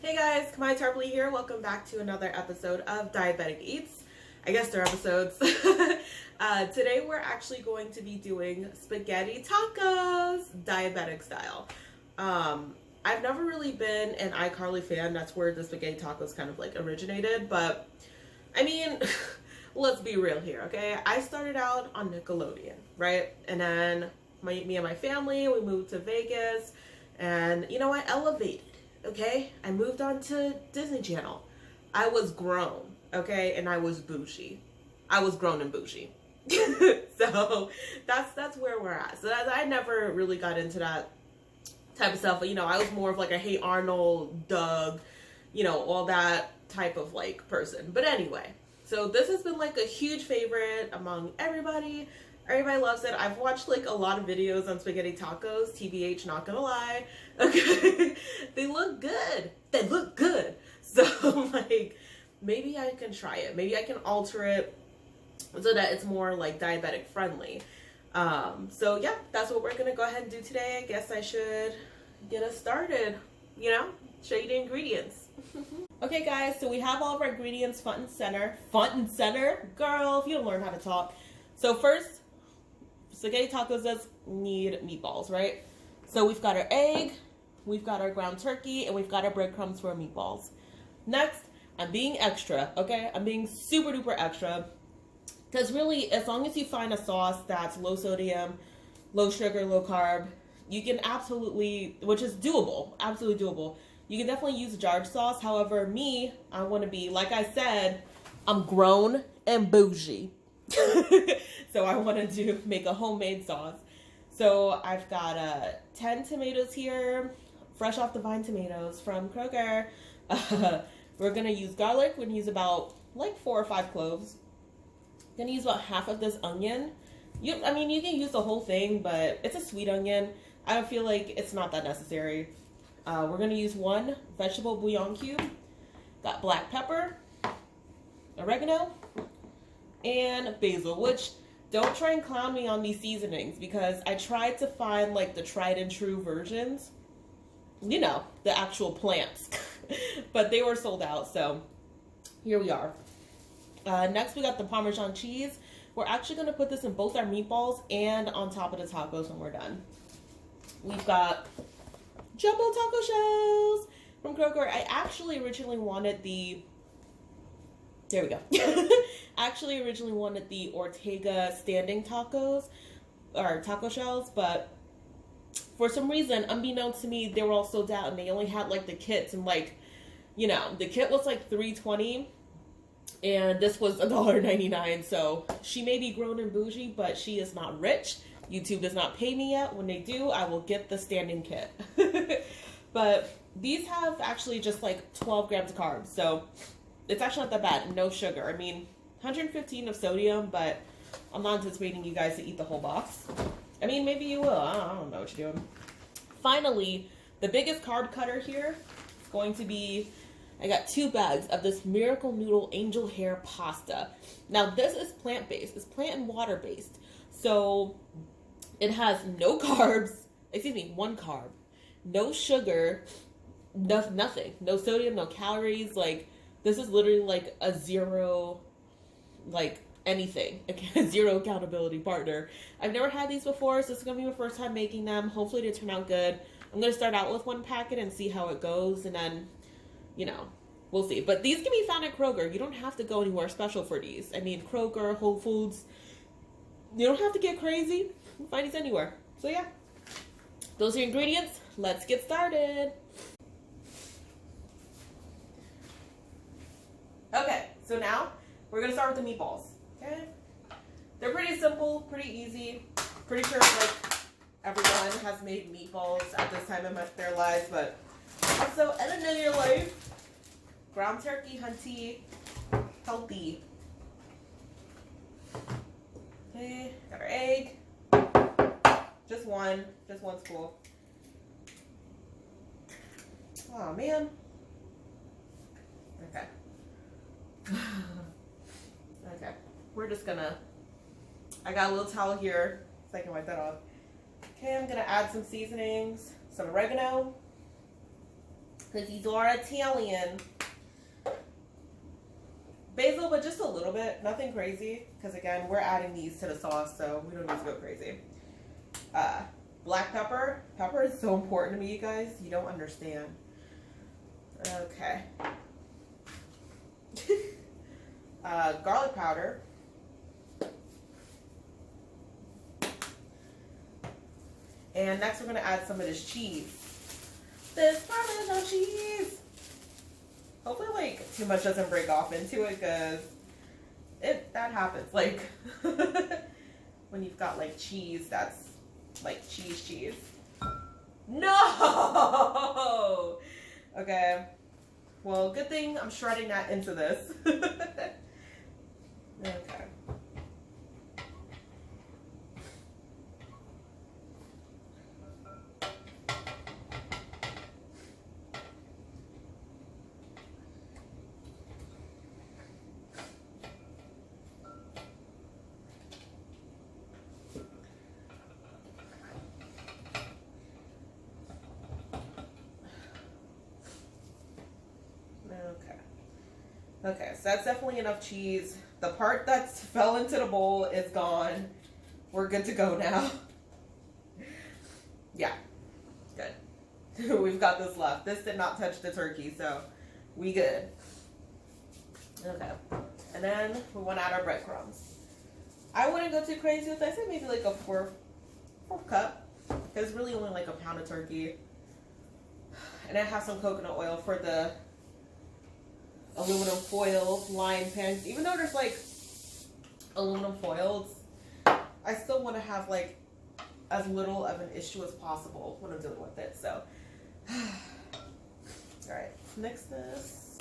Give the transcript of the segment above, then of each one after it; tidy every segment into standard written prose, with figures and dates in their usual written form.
Hey guys, Kamai Tarpley here. Welcome back to another episode of Diabetic Eats. I guess they're episodes. Today we're actually going to be doing spaghetti tacos, diabetic style. I've never really been an iCarly fan. That's where the spaghetti tacos kind of like originated. But I mean, let's be real here, okay? I started out on Nickelodeon, right? And then me and my family, we moved to Vegas. And you know, I elevated. Okay, I moved on to Disney Channel. I was grown, okay, and I was bougie. I was grown and bougie. So that's where we're at. So I never really got into that type of stuff. You know, I was more of like a Hey Arnold, Doug, you know, all that type of like person. But anyway, so this has been like a huge favorite among everybody. Everybody loves it. I've watched like a lot of videos on spaghetti tacos, TBH, not gonna lie. Okay, they look good. They look good. So like, maybe I can try it. Maybe I can alter it so that it's more like diabetic friendly. So yeah, that's what we're gonna go ahead and do today. I guess I should get us started, you know, show you the ingredients. Okay guys, so we have all of our ingredients front and center. Front and center? Girl, if you don't learn how to talk. So first, spaghetti tacos does need meatballs, right? So we've got our egg, we've got our ground turkey, and we've got our breadcrumbs for our meatballs. Next, I'm being extra, okay? I'm being super duper extra. Because really, as long as you find a sauce that's low sodium, low sugar, low carb, you can absolutely, which is doable, absolutely doable. You can definitely use jarred sauce. However, me, I want to be, like I said, I'm grown and bougie. So I wanted to make a homemade sauce. So I've got 10 tomatoes here, fresh off the vine tomatoes from Kroger. We're going to use garlic. We're going to use about like 4 or 5 cloves. Going to use about half of this onion. I mean, you can use the whole thing, but it's a sweet onion. I feel like it's not that necessary. We're going to use 1 vegetable bouillon cube. Got black pepper, oregano, and basil, which don't try and clown me on these seasonings because I tried to find like the tried and true versions, you know, the actual plants, but they were sold out. So here we are. Next we got the Parmesan cheese. We're actually going to put this in both our meatballs and on top of the tacos when we're done. We've got jumbo taco shells from Kroger. I actually originally wanted the There we go. Actually, originally wanted the Ortega standing tacos, or taco shells, but for some reason, unbeknownst to me, they were all sold out, and they only had like the kits, and like, you know, the kit was like $3.20, and this was $1.99. So she may be grown and bougie, but she is not rich. YouTube does not pay me yet. When they do, I will get the standing kit. But these have actually just like 12 grams of carbs, so it's actually not that bad. No sugar. I mean, 115 of sodium, but I'm not anticipating you guys to eat the whole box. I mean, maybe you will. I don't know what you're doing. Finally, the biggest carb cutter here is going to be, I got 2 bags of this Miracle Noodle angel hair pasta. Now, this is plant-based. It's plant and water-based. So, it has no carbs. Excuse me, 1 carb. No sugar. Nothing. No sodium, no calories. Like, this is literally like a zero, like anything, a zero accountability partner. I've never had these before, so this is going to be my first time making them. Hopefully they turn out good. I'm going to start out with 1 packet and see how it goes, and then, you know, we'll see. But these can be found at Kroger. You don't have to go anywhere special for these. I mean, Kroger, Whole Foods, you don't have to get crazy. You can find these anywhere. So yeah, those are your ingredients. Let's get started. Okay, so now we're going to start with the meatballs, okay? They're pretty simple, pretty easy. Pretty sure like everyone has made meatballs at this time in their lives, but also end of your life, ground turkey, hunty, healthy. Okay, got our egg. Just one spool. Oh man. Okay. Okay, we're just gonna, I got a little towel here so I can wipe that off. Okay, I'm gonna add some seasonings, some oregano, because these are Italian. Basil, but just a little bit, nothing crazy, because again, we're adding these to the sauce, so we don't need to go crazy. Black pepper. Pepper is so important to me, you guys. You don't understand. Okay. Garlic powder. And next we're going to add some of this cheese. This Parmesan cheese. Hopefully, like, too much doesn't break off into it, because that happens. Like, when you've got, like, cheese that's, like, cheese. No! Okay. Well, good thing I'm shredding that into this. Okay. Okay, so that's definitely enough cheese. The part that fell into the bowl is gone. We're good to go now. Yeah, good. We've got this left. This did not touch the turkey, so we good. Okay, and then we want to add our breadcrumbs. I wouldn't go too crazy with this. I say maybe like a fourth cup. It's really only like a pound of turkey. And I have some coconut oil for the aluminum foil lined pans. Even though there's like aluminum foils, I still want to have like as little of an issue as possible when I'm dealing with it. So, all right, mix this.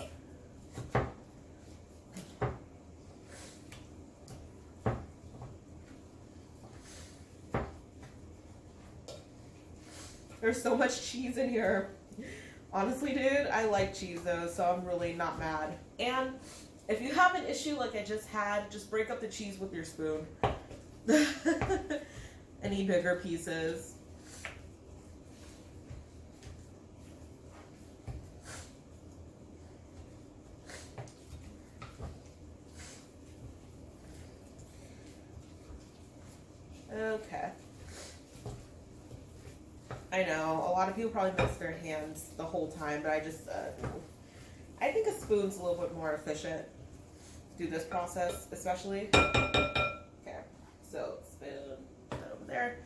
There's so much cheese in here. Honestly, dude, I like cheese though, so I'm really not mad. And if you have an issue like I just had, just break up the cheese with your spoon. Any bigger pieces. Okay. I know, a lot of people probably mix their hands the whole time, but I just, I think a spoon's a little bit more efficient to do this process, especially. Okay, so spoon, that over there.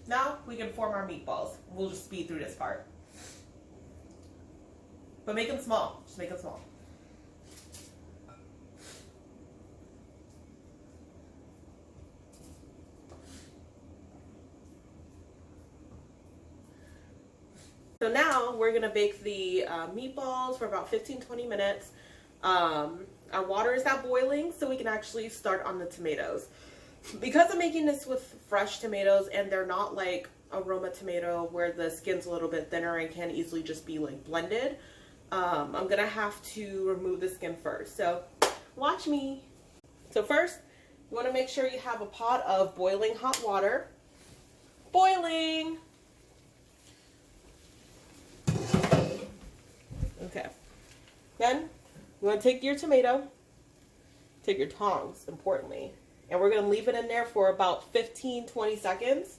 Now we can form our meatballs. We'll just speed through this part. But make them small, just make them small. So now we're going to bake the meatballs for about 15-20 minutes. Our water is now boiling, so we can actually start on the tomatoes. Because I'm making this with fresh tomatoes and they're not like aroma tomato where the skin's a little bit thinner and can easily just be like blended, I'm going to have to remove the skin first. So watch me. So first, you want to make sure you have a pot of boiling hot water. Boiling! Okay. Then you want to take your tomato, take your tongs, importantly, and we're going to leave it in there for about 15-20 seconds.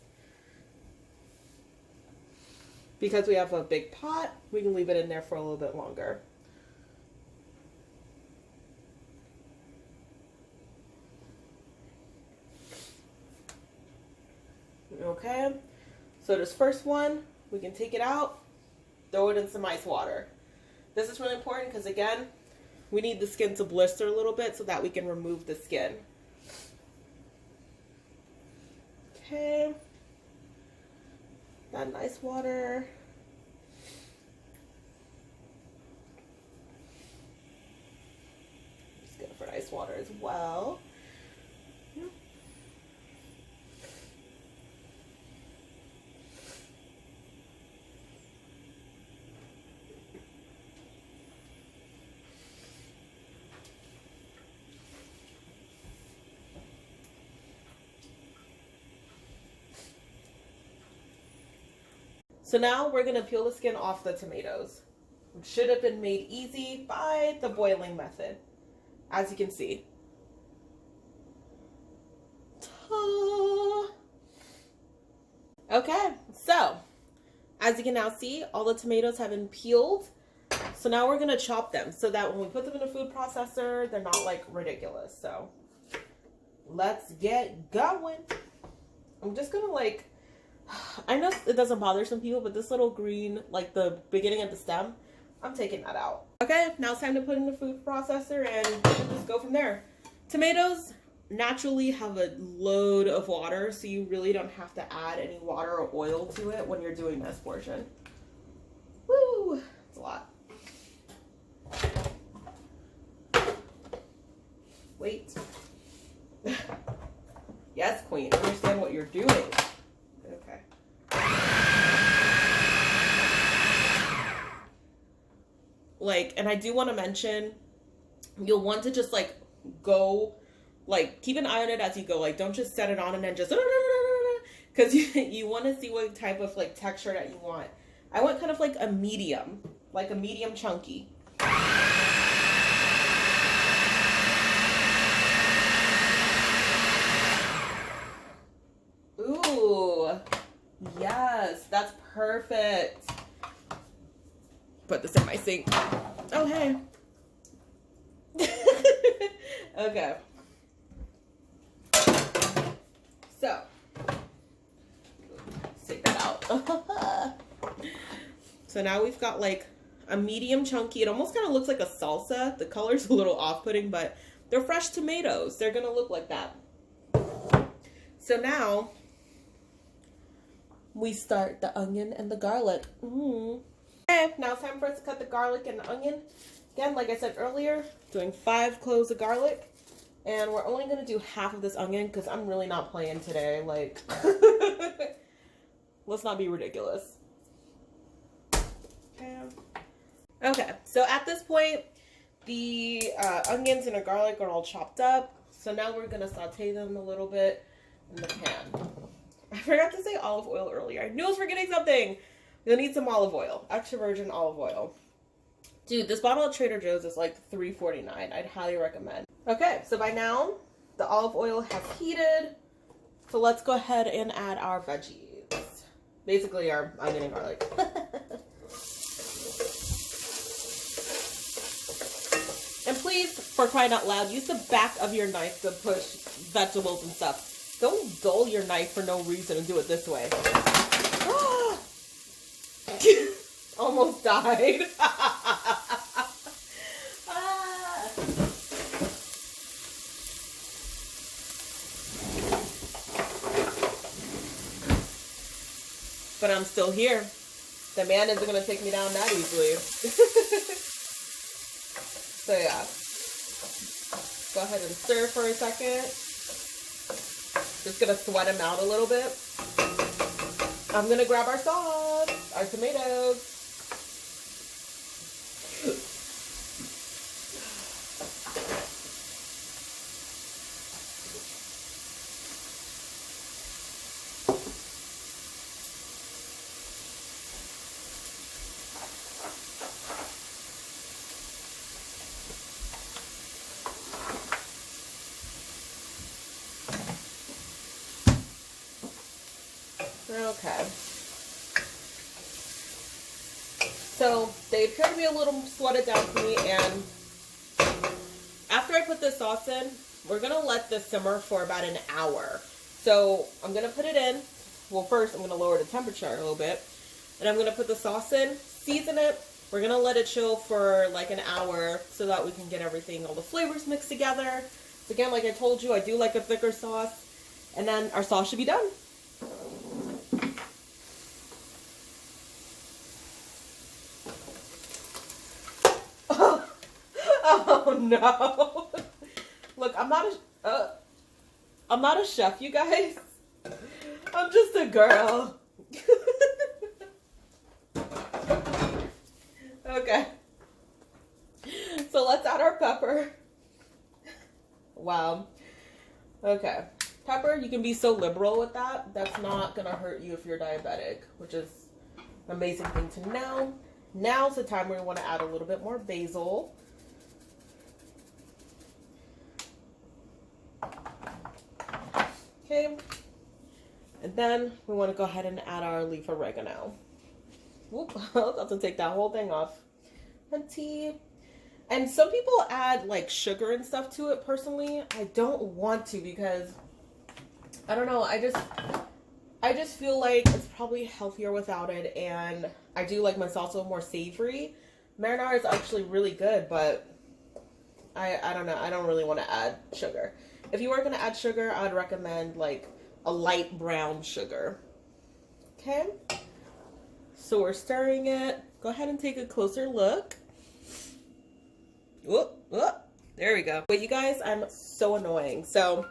Because we have a big pot, we can leave it in there for a little bit longer. Okay. So this first one, we can take it out, throw it in some ice water. This is really important because, again, we need the skin to blister a little bit so that we can remove the skin. Okay. That nice water. Just good for ice water as well. So now we're going to peel the skin off the tomatoes. It should have been made easy by the boiling method, as you can see. Ta-da! Okay, so as you can now see, all the tomatoes have been peeled. So now we're gonna chop them so that when we put them in a food processor, they're not like ridiculous. So let's get going. I'm just gonna like, I know it doesn't bother some people, but this little green, like the beginning of the stem, I'm taking that out. Okay, now it's time to put in the food processor and just go from there. Tomatoes naturally have a load of water, so you really don't have to add any water or oil to it when you're doing this portion. Woo! It's a lot. Wait. Yes, queen. Understand what you're doing. Okay. Like, and I do want to mention, you'll want to just like go, like keep an eye on it as you go. Like, don't just set it on and then just, because you want to see what type of like texture that you want. I want kind of like a medium chunky. Ooh, yes, that's perfect. Put this in my sink. Oh, hey. Okay. So, let's take that out. So now we've got like a medium chunky. It almost kind of looks like a salsa. The color's a little off-putting, but they're fresh tomatoes. They're gonna look like that. So now we start the onion and the garlic. Okay, now it's time for us to cut the garlic and the onion. Again, like I said earlier, doing 5 cloves of garlic. And we're only going to do half of this onion because I'm really not playing today. Like, let's not be ridiculous. Okay, so at this point, the onions and the garlic are all chopped up. So now we're going to saute them a little bit in the pan. I forgot to say olive oil earlier. I knew I was forgetting something. You'll need some olive oil. Extra virgin olive oil. Dude, this bottle at Trader Joe's is like $3.49. I'd highly recommend. Okay, so by now, the olive oil has heated. So let's go ahead and add our veggies. Basically, our onion and garlic. And please, for crying out loud, use the back of your knife to push vegetables and stuff. Don't dull your knife for no reason and do it this way. Almost died. But I'm still here. The man isn't going to take me down that easily. So yeah. Go ahead and stir for a second. Just going to sweat them out a little bit. I'm going to grab our sauce, our tomatoes. Okay. So they appear to be a little sweated down for me, and after I put the sauce in, we're going to let this simmer for about an hour. So I'm going to put it in. Well, first I'm going to lower the temperature a little bit, and I'm going to put the sauce in, season it. We're going to let it chill for like an hour so that we can get everything, all the flavors mixed together. So again, like I told you, I do like a thicker sauce, and then our sauce should be done. Oh no! Look, I'm not a chef, you guys. I'm just a girl. Okay. So let's add our pepper. Wow. Okay. Pepper, you can be so liberal with that. That's not gonna hurt you if you're diabetic, which is an amazing thing to know. Now's the time where we want to add a little bit more basil. Okay. And then we want to go ahead and add our leaf oregano. Whoop, I'll have to take that whole thing off. And some people add like sugar and stuff to it. Personally, I don't want to because I don't know. I just feel like it's probably healthier without it, and I do like my salsa more savory. Marinara is actually really good, but I don't know. I don't really want to add sugar. If you were going to add sugar, I would recommend like a light brown sugar. Okay. So we're stirring it. Go ahead and take a closer look. Whoop, whoop. There we go. But you guys, I'm so annoying. So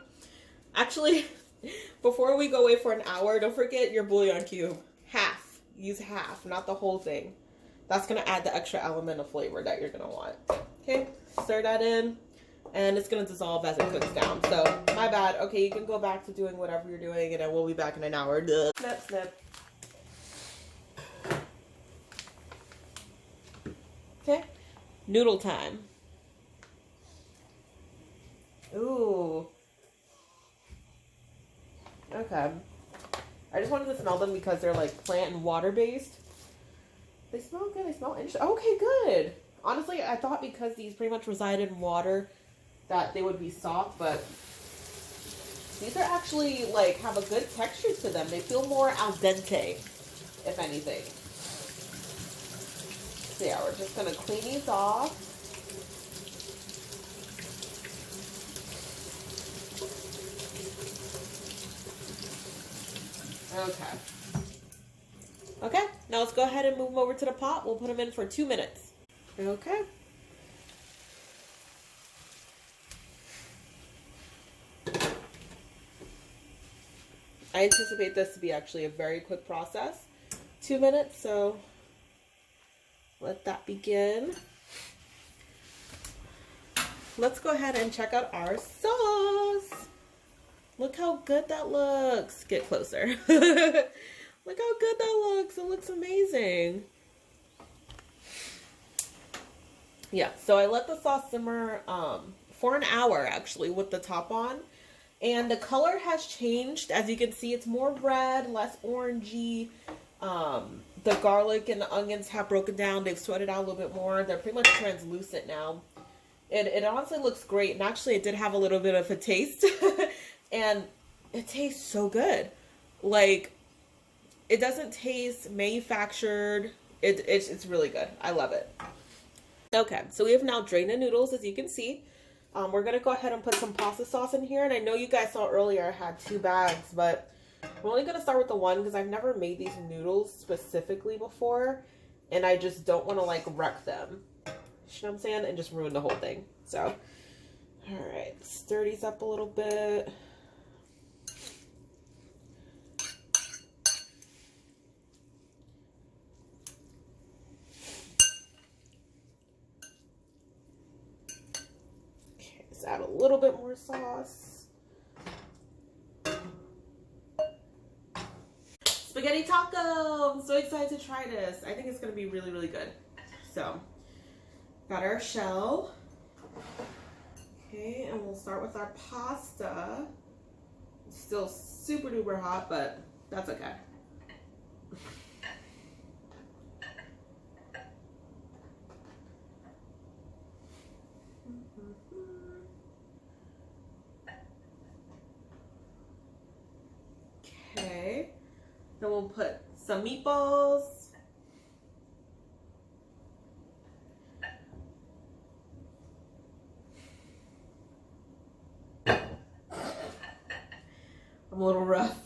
actually, before we go away for an hour, don't forget your bouillon cube. Half. Use half, not the whole thing. That's going to add the extra element of flavor that you're going to want. Okay, stir that in, and it's going to dissolve as it cooks down. So, my bad. Okay, you can go back to doing whatever you're doing, and then we'll be back in an hour. Duh. Snip, snip. Okay, noodle time. Ooh. Okay. I just wanted to smell them because they're like plant and water based. They smell good. They smell interesting. Okay, good. Honestly, I thought because these pretty much reside in water that they would be soft, but these are actually like have a good texture to them. They feel more al dente, if anything. So yeah, we're just gonna clean these off. Okay. Okay, now let's go ahead and move them over to the pot. We'll put them in for 2 minutes. Okay. I anticipate this to be actually a very quick process. 2 minutes, so let that begin. Let's go ahead and check out our sauce. Look how good that looks. Get closer. Look how good that looks. It looks amazing. Yeah, so I let the sauce simmer for an hour actually with the top on. And the color has changed. As you can see, it's more red, less orangey. The garlic and the onions have broken down. They've sweated out a little bit more. They're pretty much translucent now. It honestly looks great. And actually, it did have a little bit of a taste. And it tastes so good. Like, it doesn't taste manufactured. It's really good. I love it. Okay, so we have now drained the noodles, as you can see. We're going to go ahead and put some pasta sauce in here. And I know you guys saw earlier I had 2 bags, but we're only going to start with the one because I've never made these noodles specifically before. And I just don't want to, like, wreck them. You know what I'm saying? And just ruin the whole thing. So, all right, stir these up a little bit. Add a little bit more sauce. Spaghetti taco! I'm so excited to try this. I think it's going to be really, really good. So, got our shell. Okay, and we'll start with our pasta. It's still super duper hot, but that's okay. Okay, then we'll put some meatballs. I'm a little rough.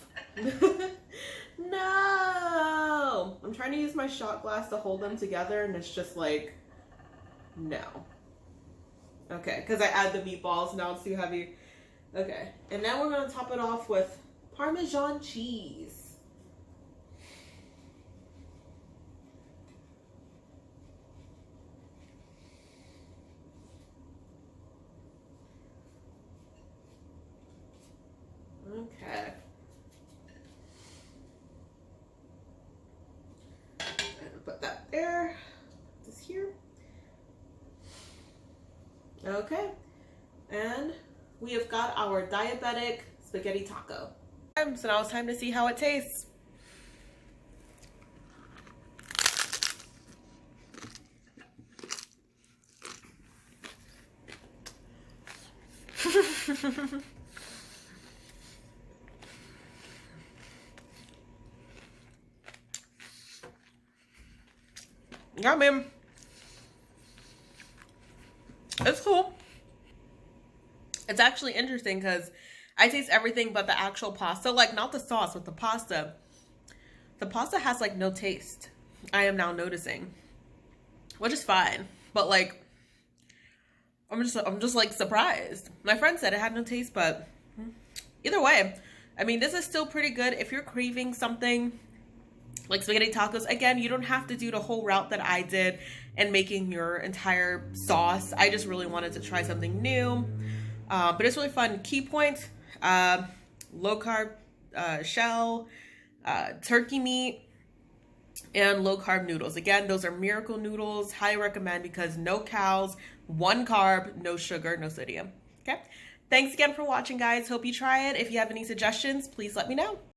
No! I'm trying to use my shot glass to hold them together and it's just like, no. Okay, because I add the meatballs, now it's too heavy. Okay, and now we're going to top it off with Parmesan cheese. Okay. And put that there. Okay. And we have got our diabetic spaghetti taco. So now it's time to see how it tastes. Yeah, I mean, it's cool. It's actually interesting because I taste everything but the actual pasta. Like, not the sauce, but the pasta. The pasta has, like, no taste. I am now noticing. Which is fine. But, like, I'm just like, surprised. My friend said it had no taste, but either way, I mean, this is still pretty good. If you're craving something like spaghetti tacos, again, you don't have to do the whole route that I did and making your entire sauce. I just really wanted to try something new. But it's really fun. Key point, low carb shell, turkey meat, and low carb noodles. Again, those are Miracle Noodles. Highly recommend because no calories, 1 carb, no sugar, no sodium. Okay. Thanks again for watching, guys. Hope you try it. If you have any suggestions, please let me know.